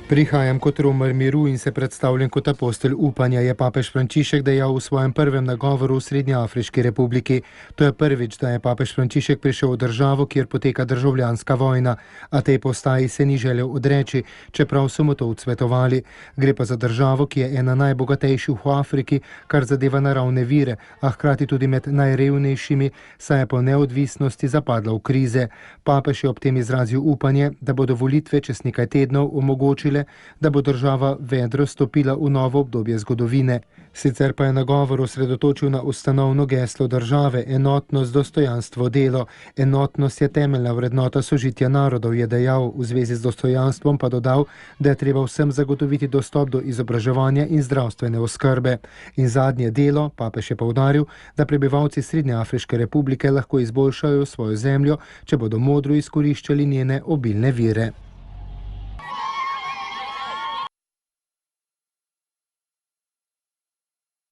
Prihajam kot romer miru in se predstavljam kot apostol upanja, je papež Frančišek dejal v svojem prvem nagovoru v Srednjeafriški republiki. To je prvič, da je papež Frančišek prišel v državo, kjer poteka državljanska vojna, a tej postaji se ni želel odreči, čeprav so mu to odsvetovali. Gre pa za državo, ki je ena najbogatejših v Afriki, kar zadeva naravne vire, a hkrati tudi med najrevnejšimi, saj je po neodvisnosti zapadla v krize. Papež je ob tem izrazil upanje, da bodo volitve čez nekaj tednov omogočile, da bo država vedro stopila v novo obdobje zgodovine. Sicer pa je nagovor osredotočil na ustanovno geslo države, enotnost, dostojanstvo, delo. Enotnost je temeljna vrednota sožitja narodov, je dejal, v zvezi z dostojanstvom pa dodal, da je treba vsem zagotoviti dostop do izobraževanja in zdravstvene oskrbe. In zadnje, delo. Papež je poudaril, da prebivalci Srednjeafriške republike lahko izboljšajo svojo zemljo, če bodo modro izkoriščali njene obilne vire.